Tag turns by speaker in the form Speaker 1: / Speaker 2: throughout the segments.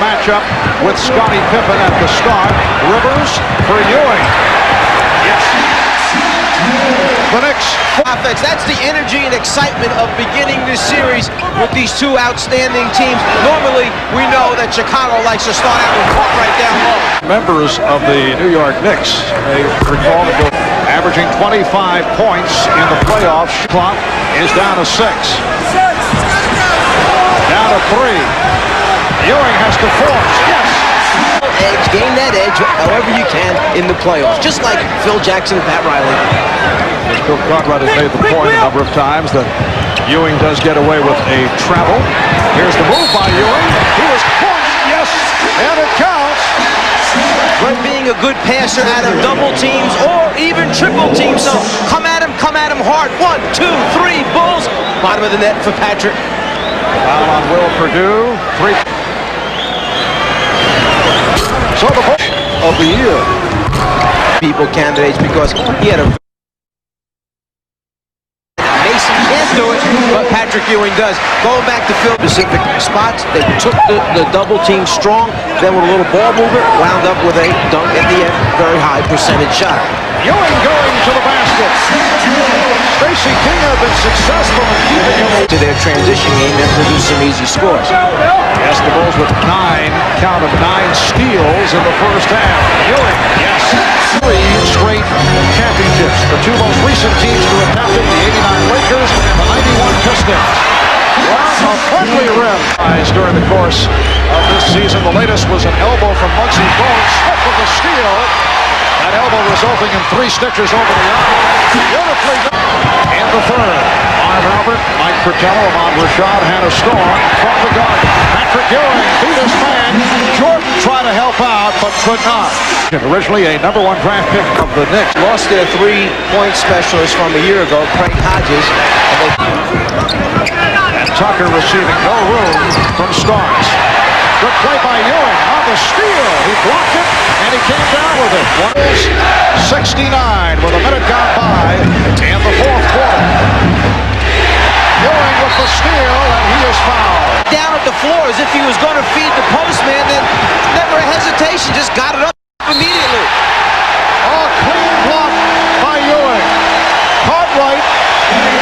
Speaker 1: matchup with Scottie Pippen at the start. Rivers for Ewing. Yes. The Knicks.
Speaker 2: Offense. That's the energy and excitement of beginning this series with these two outstanding teams. Normally, we know that Chicago likes to start out with Cartwright down low.
Speaker 1: Members of the New York Knicks may recall that averaging 25 points in the playoffs. Clock is down to 6. Down to 3. Ewing has to force. Yes.
Speaker 2: Edge, gain that edge however you can in the playoffs, just like Phil Jackson and Pat Riley.
Speaker 1: Bill Cartwright has made the point a number of times that Ewing does get away with a travel. Here's the move by Ewing. He was pushed. Yes, and it counts.
Speaker 2: But being a good passer out of double teams or even triple teams, so come at him hard. 1, 2, 3, Bulls. Bottom of the net for Patrick.
Speaker 1: Foul on Will Perdue. 3. So the Bull of the year.
Speaker 2: People candidates because he had a Mason can't do it, but Patrick Ewing does. Going back to Phil specific spots, they took the double team strong, then with a little ball movement, wound up with a dunk at the end, very high percentage shot.
Speaker 1: Ewing going to the basket. Stacey King have been successful in keeping him
Speaker 2: to their transition game and produce some easy scores.
Speaker 1: Yes, the Bulls with 9 steals in the first half. Ewing, yes. 3 straight championships. The 2 most recent teams to attempt it, the 89 Lakers and the 91 Pistons. Well, a friendly rim during the course of this season. The latest was an elbow from Muggsy Bogues. Smith with a steal. That elbow resulting in 3 stitches over the arm. Beautifully done. And the third. Marv Albert, Mike Fratello, Ahmad Rashad, Hannah Storm from the guard. Patrick Ewing beat his man. Jordan tried to help out, but could not. Originally a #1 draft pick of the Knicks.
Speaker 2: Lost their 3-point specialist from a year ago, Craig Hodges.
Speaker 1: And Tucker receiving no room from Starks. Good play by Ewing on the steal. He blocked it, and he came down with it. 1:69 with a minute gone by in the fourth quarter. Ewing with the steal, and he is fouled.
Speaker 2: Down at the floor as if he was going to feed the postman, then never a hesitation, just got it up immediately.
Speaker 1: Oh, clean block by Ewing. Cartwright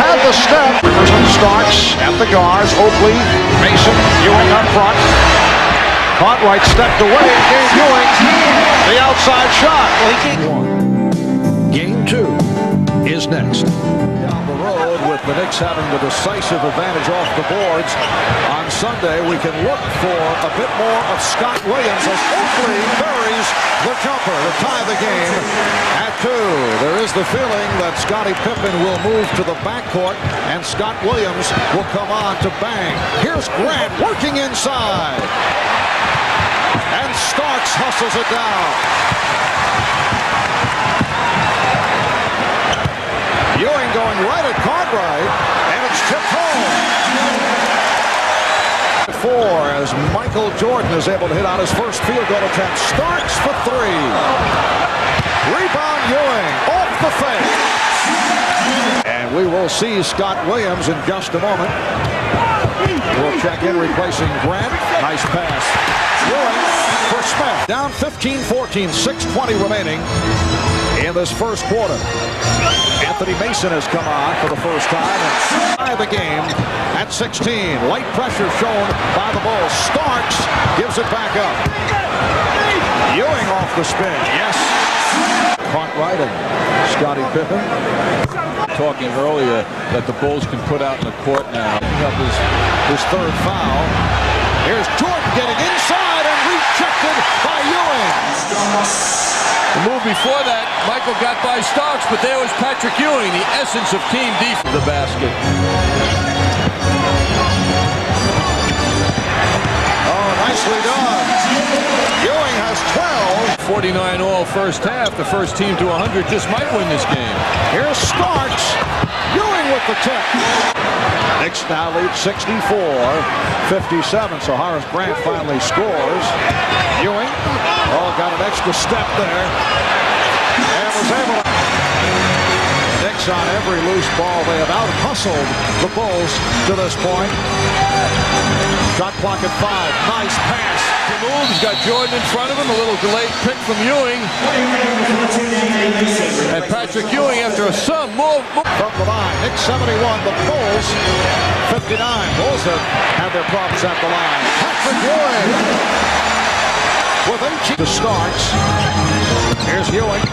Speaker 1: had the step. Rivers and Starks at the guards. Oakley, Mason, Ewing up front. Cartwright stepped away and gave Ewing the outside shot.
Speaker 2: Well, he can't.
Speaker 1: Game 2 is next. Down the road with the Knicks having the decisive advantage off the boards. On Sunday, we can look for a bit more of Scott Williams as Oakley buries the jumper to tie the game at 2. There is the feeling that Scottie Pippen will move to the backcourt and Scott Williams will come on to bang. Here's Grant working inside. And Starks hustles it down. Ewing going right at Cartwright, and it's tipped home. 4 as Michael Jordan is able to hit on his first field goal attempt. Starks for 3. Rebound Ewing off the fake. And we will see Scott Williams in just a moment. We'll check in replacing Grant. Nice pass. Ewing for Smith. Down 15-14, 6:20 remaining in this first quarter. Anthony Mason has come on for the first time and tie the game at 16. Light pressure shown by the Bulls. Starks gives it back up. Ewing off the spin. Yes. Cartwright and Scottie Pippen.
Speaker 3: Talking earlier that the Bulls can put out in the court now.
Speaker 1: Up his third foul. Here's Jordan getting inside and rejected by Ewing.
Speaker 3: The move before that, Michael got by Starks, but there was Patrick Ewing, the essence of team defense. The basket.
Speaker 1: Oh, nicely done. Ewing has 12.
Speaker 3: 49 all first half. The first team to 100 just might win this game.
Speaker 1: Here's Starks. Ewing with the tip. Knicks now lead 64-57. So Horace Grant finally scores. Ewing, got an extra step there. And was able to. Knicks on every loose ball. They have out-hustled the Bulls to this point. Shot clock at 5. Nice pass.
Speaker 3: The move. He's got Jordan in front of him. A little delayed pick from Ewing. And Patrick Ewing after some move.
Speaker 1: From the line. Knicks 71. The Bulls 59. Bulls have had their problems at the line. Patrick Ewing with 18 to Starks. Here's Ewing.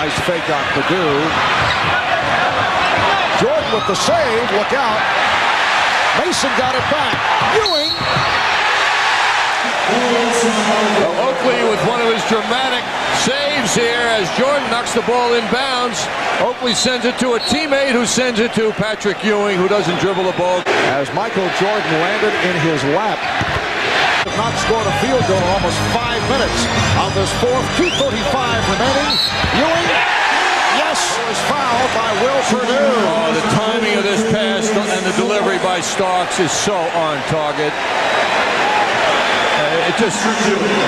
Speaker 1: Nice fake on Purdue. Jordan with the save. Look out. Mason got it back. Ewing.
Speaker 3: Oakley with one of his dramatic saves here as Jordan knocks the ball in bounds. Oakley sends it to a teammate who sends it to Patrick Ewing, who doesn't dribble the ball.
Speaker 1: As Michael Jordan landed in his lap. Have not scored a field goal in almost 5 minutes on this fourth. 2:35 remaining. Ewing. Yes, was fouled by Will Purdue.
Speaker 3: Oh, the timing of this pass and the delivery by Starks is so on target.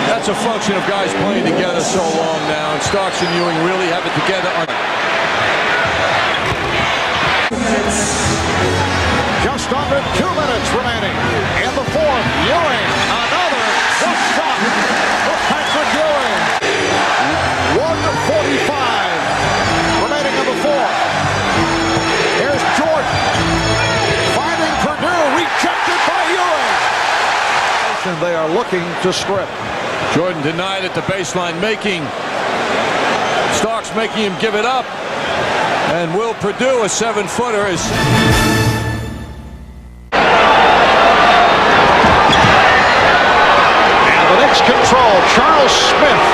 Speaker 3: That's a function of guys playing together so long now, and Starks and Ewing really have it together.
Speaker 1: Just under 2 minutes remaining in the fourth. Ewing, another tough shot for Patrick Ewing. 1:45 remaining in the fourth. Here's Jordan finding Purdue, rejected by Ewing. And they are looking to script.
Speaker 3: Jordan denied at the baseline, making Starks making him give it up. And Will Purdue, a 7-footer, is...
Speaker 1: And the Knicks control. Charles Smith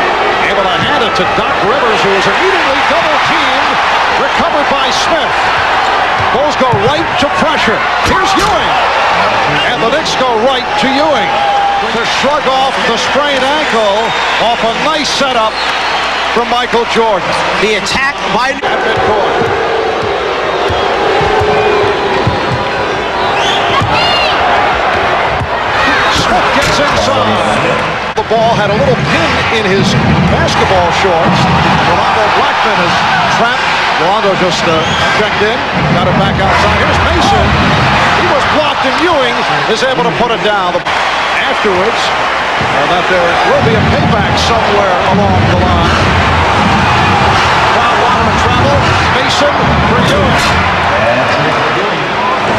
Speaker 1: able to hand it to Doc Rivers, who was immediately double-teamed. Recovered by Smith. Bulls go right to pressure. Here's Ewing. And the Knicks go right to Ewing to shrug off the sprained ankle off a nice setup from Michael Jordan.
Speaker 2: The attack by
Speaker 1: Midcourt. Smith gets inside. The ball had a little pin in his basketball shorts. Rolando Blackman is trapped. Rolando just checked in, got it back outside. Here's Mason. He was blocked, and Ewing is able to put it down. Afterwards, that there will be a payback somewhere along the line. Foul line of travel. Mason for Ewing.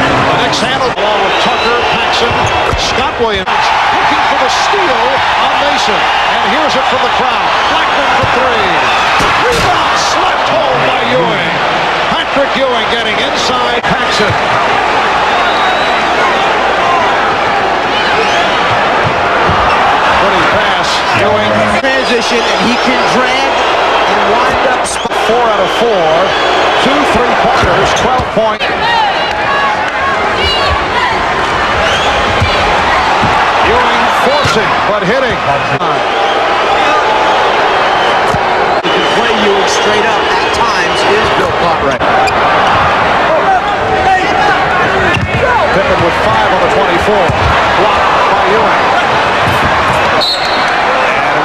Speaker 1: The Knicks handle along with Tucker, Paxson, Scott Williams looking for the steal on Mason. And here's it from the crowd. Blackman for three. Rebound slapped home by Ewing. Patrick Ewing getting inside Paxson. Ewing
Speaker 2: transition, and he can drag and wind up.
Speaker 1: 4 out of 4, 2 3-pointers, 12-point. Ewing forcing, but hitting.
Speaker 2: He can play Ewing straight up at times. Is Bill Cartwright.
Speaker 1: Pippen with 5 on the 24. Blocked by Ewing.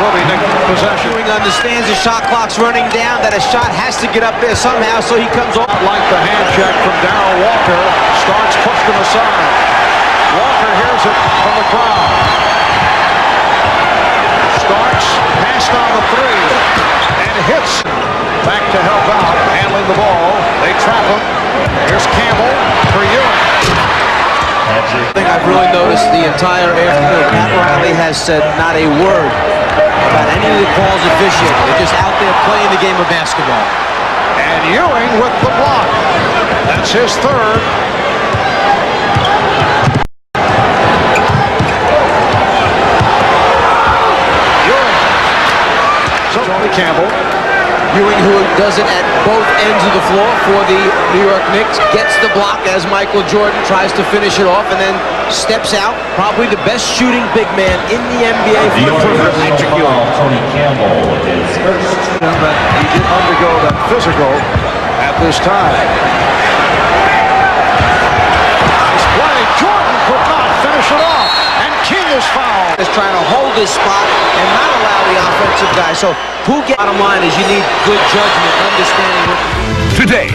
Speaker 1: Will be Knicks possession.
Speaker 2: Ewing understands the shot clock's running down, that a shot has to get up there somehow, so he comes off.
Speaker 1: Like the hand check from Darryl Walker. Starks pushed him aside. Walker hears it from the crowd. Starks passed on the three and hits. Back to help out, handling the ball. They trap him. Here's Campbell for Ewing.
Speaker 2: The thing I've really noticed the entire afternoon, Pat Riley has said not a word about any of the calls officiating. They're just out there playing the game of basketball.
Speaker 1: And Ewing with the block. That's his third. Ewing. So Tony Campbell.
Speaker 2: Ewing, who does it at both ends of the floor for the New York Knicks, gets the block as Michael Jordan tries to finish it off and then steps out. Probably the best shooting big man in the NBA for Patrick Ewing.
Speaker 4: Tony Campbell with his first.
Speaker 1: But he did undergo that physical at this time. Nice play. Jordan could not finish it off. And King is fouled.
Speaker 2: Is trying to hold his spot and not allow the offensive guy. So who gets bottom line is you need good judgment, understanding what
Speaker 5: Today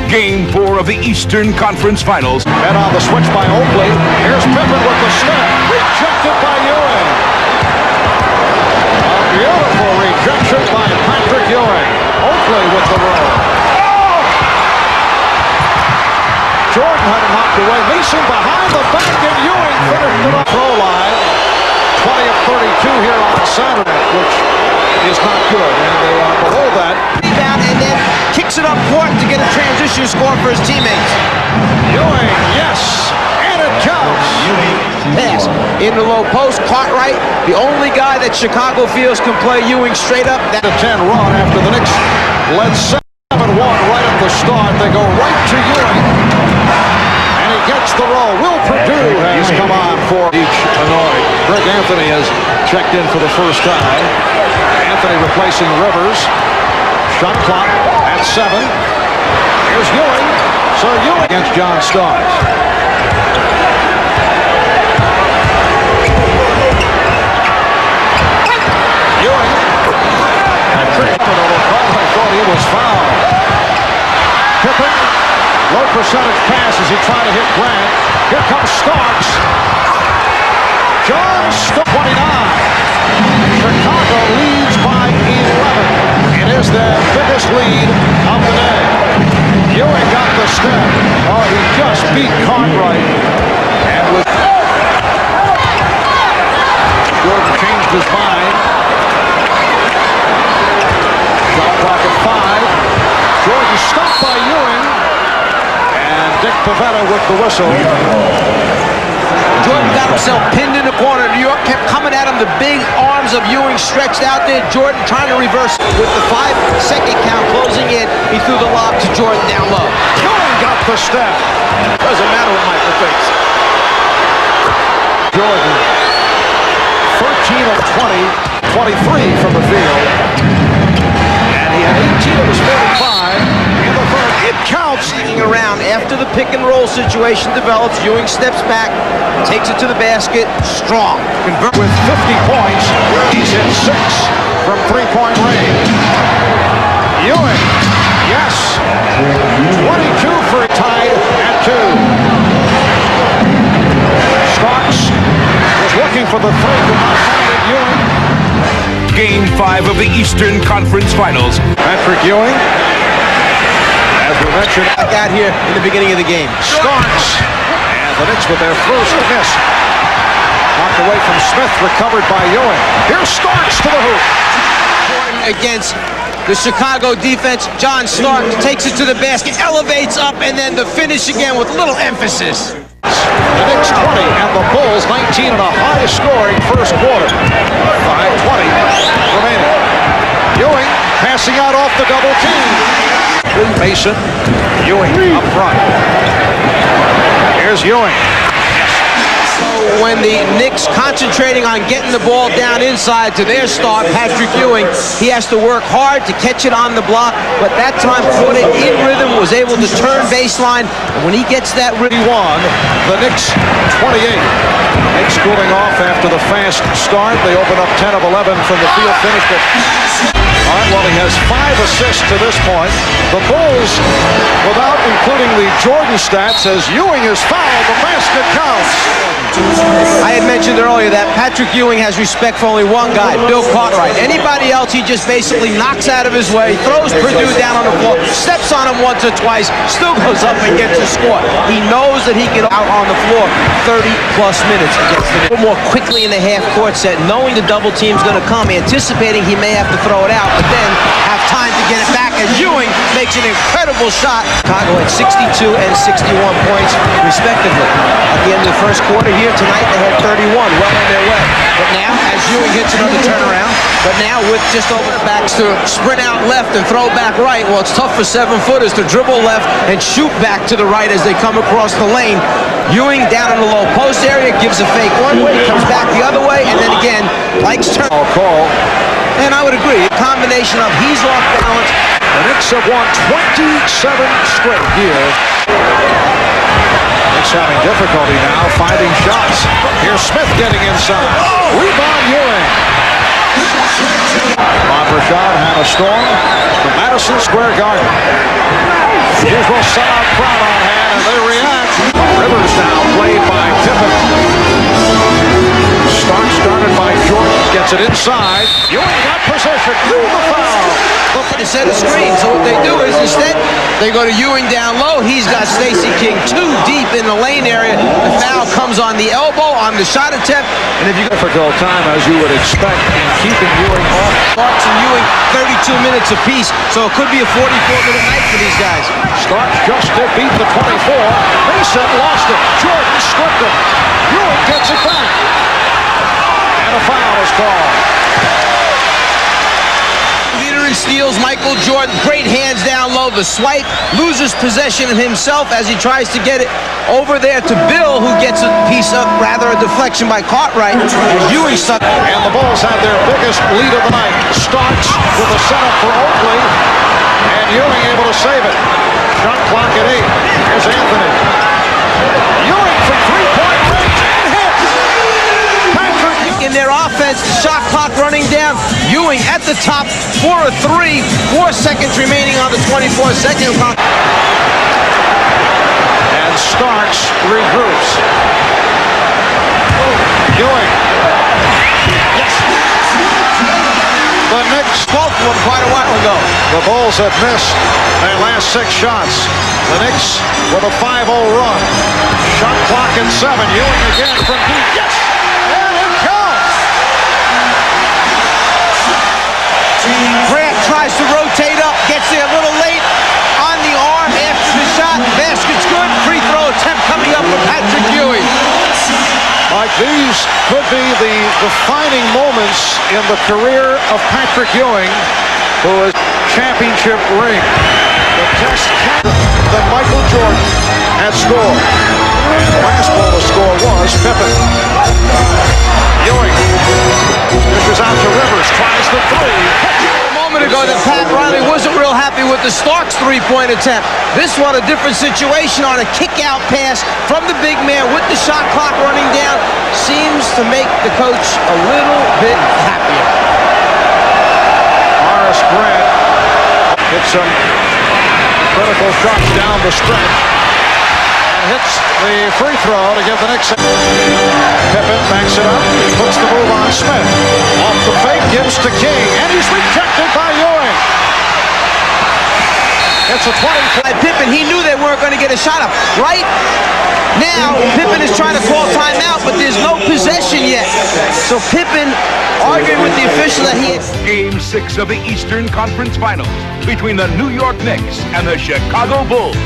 Speaker 5: Game 4 of the Eastern Conference Finals.
Speaker 1: And on the switch by Oakley. Here's Pippen with the step. Rejected by Ewing. A beautiful rejection by Patrick Ewing. Oakley with the roll. Jordan had it knocked away. Mason behind the back, and Ewing finished it up. Throw line. 20 of 32 here on Saturday, which is not good. And they are below that.
Speaker 2: Rebound and then kicks it up court to get a transition score for his teammates.
Speaker 1: Ewing, yes, and it counts.
Speaker 2: Pass in the low post, Cartwright, the only guy that Chicago feels can play Ewing straight up.
Speaker 1: The 10 run after the Knicks led 7-1 right at the start. They go right to Ewing, and he gets the roll. Will Perdue has come on for each annoyed. Greg Anthony has checked in for the first time. Anthony replacing Rivers. Shot clock at 7. Here's Ewing. So Ewing against John Starks. Ewing. I thought he was fouled. Pippen. Low percentage pass as he tried to hit Grant. Here comes Starks. John Starks, 29. Chicago leads by 11. It is their biggest lead of the day. Ewing got the step. Oh, he just beat Cartwright. And with Jordan changed his mind. Shot clock at 5. Jordan stopped by Ewing. And Dick Pavetta with the whistle.
Speaker 2: Jordan got himself pinned in the corner. New York kept coming at him. The big arms of Ewing stretched out there. Jordan trying to reverse with the 5-second count closing in. He threw the lob to Jordan down low.
Speaker 1: Ewing got the step.
Speaker 2: Doesn't matter what Michael thinks.
Speaker 1: Jordan, 13 of 20, 23 from the field. And he had 18 of his 45 in the third. It counts.
Speaker 2: Hanging around after the pick and roll situation develops. Ewing steps back, takes it to the basket, strong.
Speaker 1: Convert with 50 points. He's hit 6 from three-point range. Ewing, yes. 22 for a tied at 2. Starks was looking for the 3, could not find it. Ewing.
Speaker 5: Game 5 of the Eastern Conference Finals.
Speaker 1: Patrick Ewing, as we mentioned,
Speaker 2: Back out here in the beginning of the game.
Speaker 1: Starks. And the Knicks with their first miss. Knocked away from Smith, recovered by Ewing. Here's Starks to the hoop.
Speaker 2: Against the Chicago defense, John Starks takes it to the basket, elevates up, and then the finish again with a little emphasis.
Speaker 1: The Knicks 20 and the Bulls 19 in a high-scoring first quarter. 5:20 remaining. Ewing passing out off the double team. Mason, Ewing up front. Here's Ewing.
Speaker 2: When the Knicks concentrating on getting the ball down inside to their star, Patrick Ewing, he has to work hard to catch it on the block, but that time caught it in rhythm, was able to turn baseline, and when he gets that rhythm.
Speaker 1: The Knicks 28. Knicks cooling off after the fast start. They open up 10 of 11 from the field, finished it. All right, well, he has 5 assists to this point. The Bulls, without including the Jordan stats, as Ewing is fouled, the basket counts.
Speaker 2: I had mentioned earlier that Patrick Ewing has respect for only one guy, Bill Cartwright. Anybody else, he just basically knocks out of his way, throws Perdue down on the floor, steps on him once or twice, still goes up and gets the score. He knows that he can out on the floor 30-plus minutes against the Knicks. More quickly in the half-court set, knowing the double team's going to come, anticipating he may have to throw it out, but then have time to get it back, and Ewing makes an incredible shot. Chicago had 62 and 61 points, respectively. At the end of the first quarter here tonight, they had 31, well on their way. But now, as Ewing hits another turnaround, but now with just over the backs to sprint out left and throw back right, well, it's tough for 7-footers to dribble left and shoot back to the right as they come across the lane. Ewing down in the low post area, gives a fake one way, comes back the other way, and then again, likes turn.
Speaker 1: Call.
Speaker 2: And I would agree, a combination of he's off balance.
Speaker 1: The Knicks have won 27 straight here. Knicks having difficulty now finding shots. Here's Smith getting inside. Rebound Ewing. Bob Rashad, Hannah Storm from Madison Square Garden. Usual sellout crowd on hand, and they react. Rivers now played by Pippen. Stark started by Jordan, gets it inside. Ewing got possession, through the foul.
Speaker 2: Looking to set a screen, so what they do is instead they go to Ewing down low. He's got Stacey King too deep in the lane area. The foul comes on the elbow on the shot attempt, and if you go
Speaker 1: Difficult time, as you would expect, in keeping Ewing off.
Speaker 2: Starks and Ewing, 32 minutes apiece, so it could be a 44-minute night for these guys.
Speaker 1: Stark just did beat the 24. Mason lost it. Jordan stripped it. Ewing gets it back. And a foul is called.
Speaker 2: Leader in steals, Michael Jordan, great hands down low. The swipe, loses possession of himself as he tries to get it over there to Bill, who gets a piece of, rather a deflection by Cartwright. Ewing stuck.
Speaker 1: And the Bulls have their biggest lead of the night. Starks with a setup for Oakley. And Ewing able to save it. Shot clock at 8. Here's Anthony. Ewing from three-point range and hits. Patrick
Speaker 2: In their offense, the shot clock running down. Ewing at the top for a 3. 4 seconds remaining on the 24-second clock.
Speaker 1: And Starks regroups. Ewing. Yes. The Knicks.
Speaker 2: 12th one quite a while ago.
Speaker 1: The Bulls have missed their last 6 shots. The Knicks with a 5-0 run. Shot clock at 7. Ewing again from deep. Yes! And it counts!
Speaker 2: Grant tries to rotate up, gets there a little late on the arm after the shot. Basket's good. Free throw attempt coming up for Patrick Ewing.
Speaker 1: Like these could be the defining moments in the career of Patrick Ewing, who is championship ring. The test that Michael Jordan had scored. And the last ball to score was Pippen. Ewing dishes out to Rivers, tries the 3.
Speaker 2: A moment ago that Pat Riley wasn't real happy with the Starks three-point attempt. This one a different situation on a kick-out pass from the big man with the shot clock running down. Seems to make the coach a little bit happier.
Speaker 1: Horace Grant hits some critical shots down the stretch and hits the free throw to give the Knicks. Pippen backs it up, puts the move on Smith. Off the fake, gives to King, and he's rejected by Ewing. It's a 20.
Speaker 2: Pippen, he knew they weren't going to get a shot up. Right now, Pippen is trying to call timeout, but there's no possession yet. So Pippen arguing with the official that he had.
Speaker 5: Game 6 of the Eastern Conference Finals between the New York Knicks and the Chicago Bulls.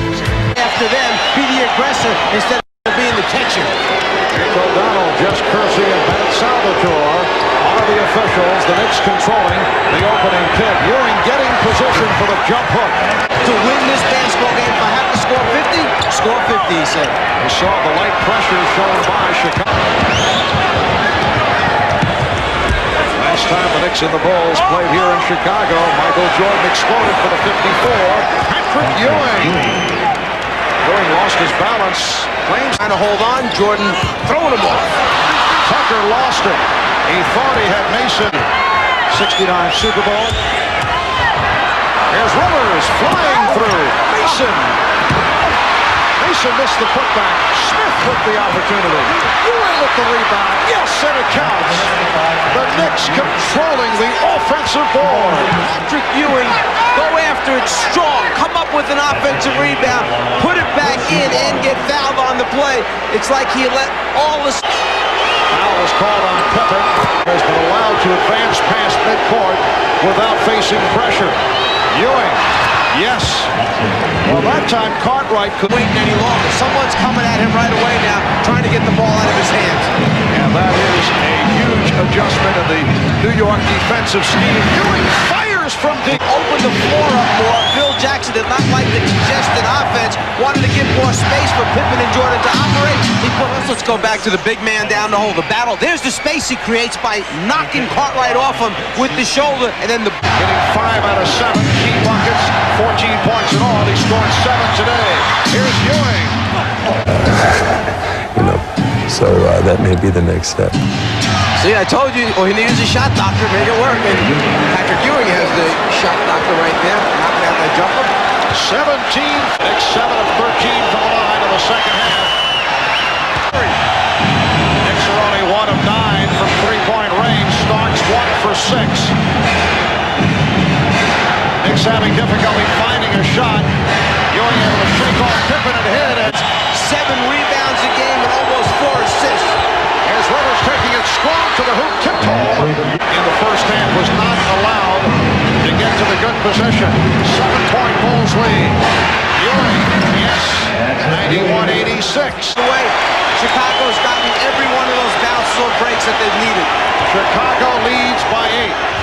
Speaker 2: After them, be the aggressor instead of being the catcher.
Speaker 1: O'Donnell, Just Kersey, and Matt Salvatore are the officials. The Knicks controlling the opening kick. Ewing getting position for the jump hook.
Speaker 2: To win this basketball game, if I have to score 50, score 50, he said.
Speaker 1: We saw the light pressure shown by Chicago. Last time the Knicks and the Bulls played here in Chicago, Michael Jordan exploded for the 54. Patrick Ewing. Ewing lost his balance. Claims
Speaker 2: Trying to hold on, Jordan throwing him off.
Speaker 1: Tucker lost it. He thought he had Mason. 69 Super Bowl. Here's Rivers flying through. Mason. Mason missed the putback. Smith with the opportunity. Ewing with the rebound. Yes, and it counts. The Knicks controlling the offensive board.
Speaker 2: Patrick Ewing, go after it strong. Come up with an offensive rebound. Put it back in and get fouled on the play. It's like he let all the...
Speaker 1: Foul is called on Pippen. Has been allowed to advance past midcourt without facing pressure. Ewing, yes. Well, that time Cartwright couldn't
Speaker 2: wait any longer. Someone's coming at him right away now, trying to get the ball out of his hands.
Speaker 1: And that is a huge adjustment in the New York defensive scheme. Ewing fires from deep.
Speaker 2: Open the floor up more. Phil Jackson did not like the congested offense. Wanted to give more space for Pippen and Jordan to operate. He put, let's go back to the big man down the hole. The battle. There's the space he creates by knocking Cartwright off him with the shoulder, and then the...
Speaker 1: Hitting 5 out of 7 key buckets, 14 points in all. He scored 7 today. Here's Ewing.
Speaker 6: So that may be the next step.
Speaker 2: See, I told you, he needs a shot doctor, make it work. And Patrick Ewing has the shot doctor right there, knocking out that jumper.
Speaker 1: Knicks 7 of 13 from the line in the second half. Knicks are only 1 of 9 from three-point range. Starks 1 for 6. Knicks having difficulty finding a shot. Ewing able to shake off Pippen and hit it.
Speaker 2: 7 rebounds a game and almost 4 assists.
Speaker 1: As Rivers taking it strong to the hoop, tipped home in the first half, was not allowed to get to the good position. 7-point Bulls lead. Ewing, yes, 91-86.
Speaker 2: The way Chicago's gotten every one of those bounce or breaks that they've needed.
Speaker 1: Chicago leads by 8.